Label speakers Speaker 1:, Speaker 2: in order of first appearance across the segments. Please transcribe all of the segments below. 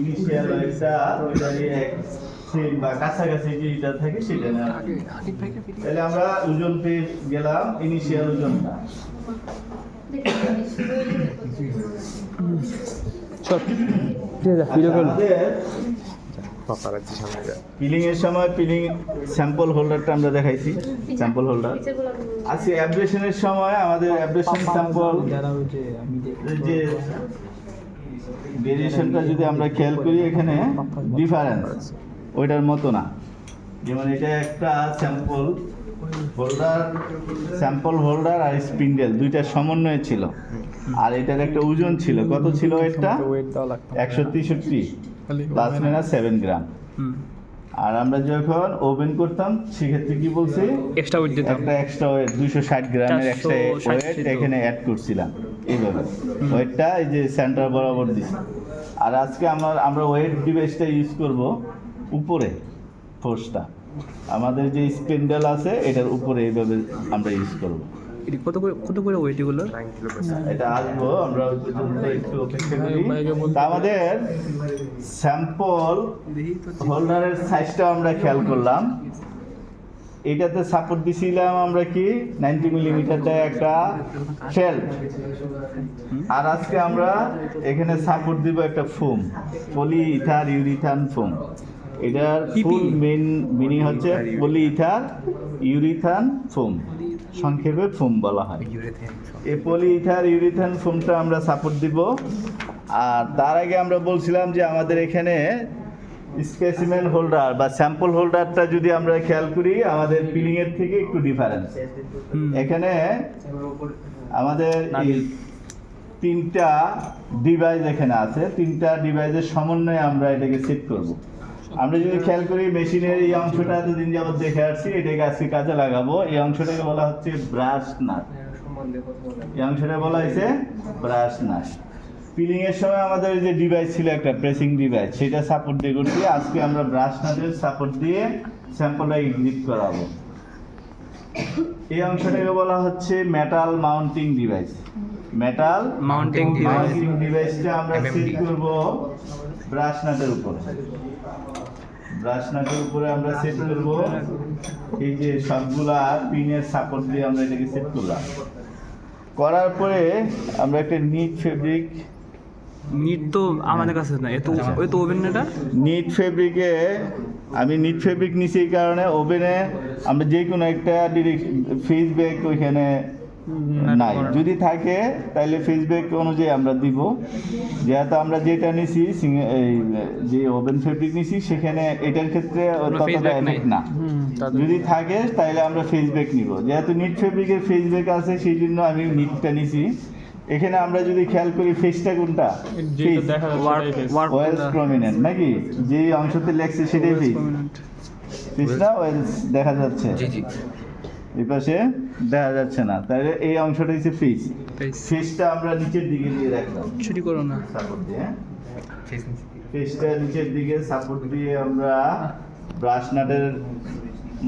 Speaker 1: Initial একটা ওইটারই এক same বা কাছাকাছি যেটা থাকে সেটা না। তাহলে আমরা ওজন পেয়ে গেলাম ইনিশিয়াল ওজনটা। পিলিং এর সময় পিলিং স্যাম্পল হোল্ডারটা আমরা দেখাইছি, স্যাম্পল হোল্ডার। আজকে অ্যাব্রেশনের সময় আমাদের অ্যাব্রেশন স্যাম্পল যে ভেরিয়েশনটা যদি আমরা খেয়াল করি এখানে ডিফারেন্স ওইটার মতো না। যেমন এটা একটা স্যাম্পল হোল্ডার আর স্পিন্ডেল দুইটার সমন্বয়ে ছিল, আর এটার একটা ওজন ছিল, কত ছিল? এটা 163 প্লাস মাইনাস 7 গ্রাম। আর আমরা যখন ওভেন করতাম সেক্ষেত্রে কি বলছি,
Speaker 2: এক্সট্রা ওয়েট দিতাম,
Speaker 1: একটা এক্সট্রা ওয়েট 260 গ্রামের একটা ওয়েট এখানে অ্যাড করছিলাম এইভাবে। ওয়েটটা এই যে সেন্টার বরাবর দিছি। আর আজকে আমরা ওয়েট ডিভাইসটা ইউজ করব উপরে, ফোর্সটা আমাদের যে স্পিন্ডেল আছে এটার উপরে এইভাবে আমরা ইউজ করব।
Speaker 2: কত করে ওয়েট এগুলো?
Speaker 1: এটা আসবো, আমরা ওই পর্যন্ত একটু অপেক্ষা করি। তা আমাদের স্যাম্পল হোল্ডারের সাইজটা আমরা খেয়াল করলাম। এটাতে সাপোর্ট দিছিলাম আমরা কি 90 মিলিমিটারটা একটা শেল, আর আজকে আমরা এখানে সাপোর্ট দিব একটা ফোম, পলি ইথার ইউরিথান ফোম। এটার ফুল মেইন মিনিং হচ্ছে পলি ইথার ইউরিথান ফোম, সংক্ষেপে ফোম বলা হয়। এই পলি ইথার ইউরিথান ফোমটা আমরা সাপোর্ট দিব। আর তার আগে আমরা বলছিলাম যে আমাদের এখানে স্পেসিমেন হোল্ডার বা স্যাম্পল হোল্ডারটা যদি আমরা খেয়াল করি আমাদের পিলিং এর থেকে একটু ডিফারেন্স। এখানে আমাদের এই তিনটা ডিভাইস এখানে আছে, তিনটা ডিভাইসের সমন্বয়ে আমরা এটাকে সেট করব। আমরা যদি খেয়াল করি মেশিনের এই অংশটা এতদিন যাবত দেখে আসছি, এটাকে আজকে কাজে লাগাবো। এই অংশটাকে বলা হচ্ছে ব্রাশ নাট, এই অংশটা বলা হয়েছে ব্রাশ নাট। পিলিং এর সময় আমাদের যে ডিভাইস ছিল একটা প্রেসিং ডিভাইস, সেটা সাপোর্ট দিয়ে করছি। আজকে আমরা ব্রাশ নাটের সাপোর্ট দিয়ে স্যাম্পলটা গ্রিপ করাবো। এই অংশটাকে বলা হচ্ছে metal mounting device. Metal mounting ডিভাইসটা আমরা সেট করব ব্রাশ নাটের উপরে। ব্রাশ নাটের উপরে আমরা সেট করব এই যে সবগুলা পিনের সাপোর্ট দিয়ে আমরা এটাকে সেট করলাম। করার পরে আমরা একটা নিট ফেব্রিক,
Speaker 2: নিট তো আমাদের কাছে না, এত ওই তো ওভেন এটা
Speaker 1: নিট ফেব্রিকে আমি নিট ফেব্রিক নিছি এই কারণে ওভেনে আমরা যে কোনো একটা ফেস ব্যাগ ওইখানে নাই, যদি থাকে তাহলে ফেস ব্যাগ অনুযায়ী আমরা দিব। যেহেতু আমরা যেটা নিছি এই যে ওভেন ফেব্রিক নিছি সেখানে এটার ক্ষেত্রে ততটা এফেক্ট না, যদি থাকে তাহলে আমরা ফেস ব্যাগ নিব। যেহেতু নিট ফেব্রিকের ফেস ব্যাগ আছে সেই জন্য আমি নিটটা নিছি। এখানে আমরা যদি খেয়াল করি ফেসটা কোনটা, ওয়েলস প্রমিনেন্ট নাকি, যে অংশতে লেখছে সেটাই ফেসটা ওয়েলস দেখা যাচ্ছে, এই পাশে দেখা যাচ্ছে না, তাহলে এই অংশটা হচ্ছে ফেস। ফেসটা আমরা নিচের দিকে দিয়ে রাখলাম,
Speaker 2: ছুটি করো না,
Speaker 1: সাপোর্ট দিয়ে ফেসটা নিচের দিকে সাপোর্ট দিয়ে আমরা ব্রাশ নাটের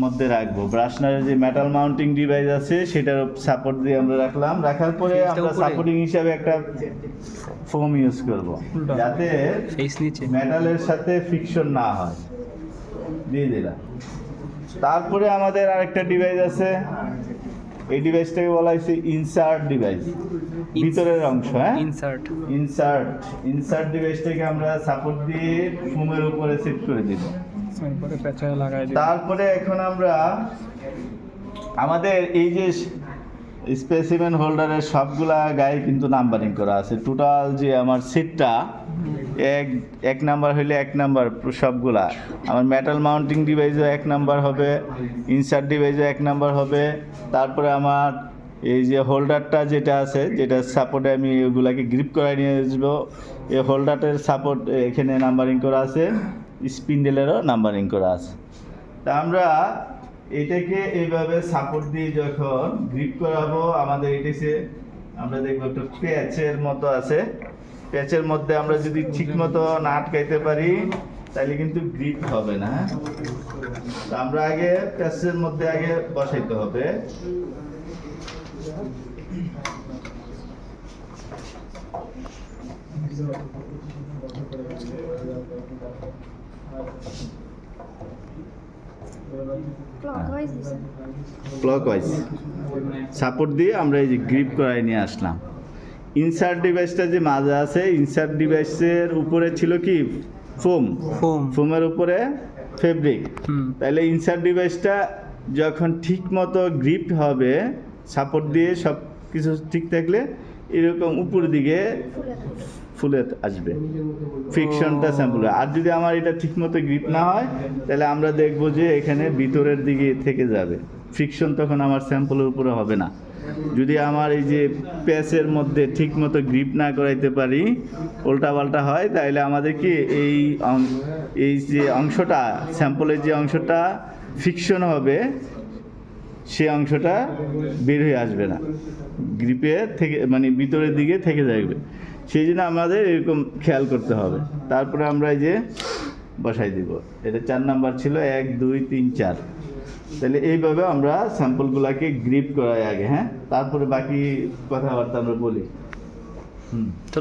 Speaker 1: মধ্যে রাখবো। ব্রাশ নাটের যে মেটাল মাউন্টিং ডিভাইস আছে সেটার সাপোর্ট দিয়ে আমরা রাখলাম। রাখার পরে আমরা সাপোর্টিং হিসাবে একটা ফোম ইউজ করব যাতে মেটালের সাথে ফ্রিকশন না হয়, দিয়ে দিলাম। তারপরে আমাদের আরেকটা ডিভাইস আছে, এই ডিভাইসটাকে বলা হয়েছে ইনসার্ট ডিভাইস, ভিতরের অংশ। হ্যাঁ, ইনসার্ট ডিভাইসটাকে আমরা সাপোর্ট দিয়ে ফোমের উপরে সেট করে দিব। তারপরে এখন আমরা আমাদের এই যে স্পেসিমেন হোল্ডারের সবগুলা গায়ে কিন্তু নাম্বারিং করা আছে। টোটাল যে আমার সেটটা এক নাম্বার হইলে 1 নাম্বার সবগুলা। আমার মেটাল মাউন্টিং ডিভাইসও 1 নাম্বার হবে, ইনসার্ট ডিভাইসও 1 নাম্বার হবে। তারপরে আমার এই যে হোল্ডারটা যেটা আছে, যেটা সাপোর্টে আমি ওগুলাকে গ্রিপ করাই নিয়ে আসবো, এই হোল্ডারটার সাপোর্ট এখানে নাম্বারিং করা আছে, স্পিন্ডেলেরও নাম্বারিং করা আছে। তা আমরা এটাকে এইভাবে সাপোর্ট দিয়ে যখন গ্রিপ করাবো, আমাদের এটাকে আমরা দেখবো একটু প্যাচের মতো আছে। প্যাচের মধ্যে আমরা যদি ঠিক মতো না আটকাইতে পারি তাহলে কিন্তু গ্রিপ হবে না। আমরা আগে প্যাচের মধ্যে আগে বসাইতে হবে।
Speaker 3: Clockwise দিছে।
Speaker 1: ক্লকওয়াইজ সাপোর্ট দিয়ে আমরা এই যে গ্রিপ করাই নিয়ে আসলাম। ইনসার্ট ডিভাইসটা যে মাঝে আছে, ইনসার্ট ডিভাইসের উপরে ছিল কি ফোম,
Speaker 2: ফোম।
Speaker 1: ফোমের উপরে ফেব্রিক।
Speaker 2: হুম।
Speaker 1: তাহলে ইনসার্ট ডিভাইসটা যখন ঠিক মতো গ্রিপ হবে, সাপোর্ট দিয়ে সব কিছু ঠিক থাকলে এরকম উপর দিকে ফুলে আসবে, ফ্রিকশনটা স্যাম্পল। আর যদি আমার এটা ঠিক মতো গ্রিপ না হয়, তাহলে আমরা দেখব যে এখানে ভিতরের দিকে থেকে যাবে, ফ্রিকশন তখন আমার স্যাম্পলের উপরে হবে না। যদি আমার এই যে প্যাচের মধ্যে ঠিক মতো গ্রিপ না করাইতে পারি, উল্টাপাল্টা হয়, তাহলে আমাদের কি এই যে অংশটা, স্যাম্পলের যে অংশটা ফ্রিকশন হবে, সে অংশটা বের হয়ে আসবে না, গ্রিপে থেকে মানে ভিতরের দিকে থেকে যাবে। সেই জন্য আমাদের এরকম খেয়াল করতে হবে। তারপরে আমরা এই যে বসাই দিব, এটা 4 নাম্বার ছিল, 1 2 3 4। তাহলে এইভাবে আমরা স্যাম্পলগুলোকে গ্রিপ করাই আগে, হ্যাঁ, তারপরে বাকি কথাবার্তা আমরা বলি।
Speaker 2: চলো।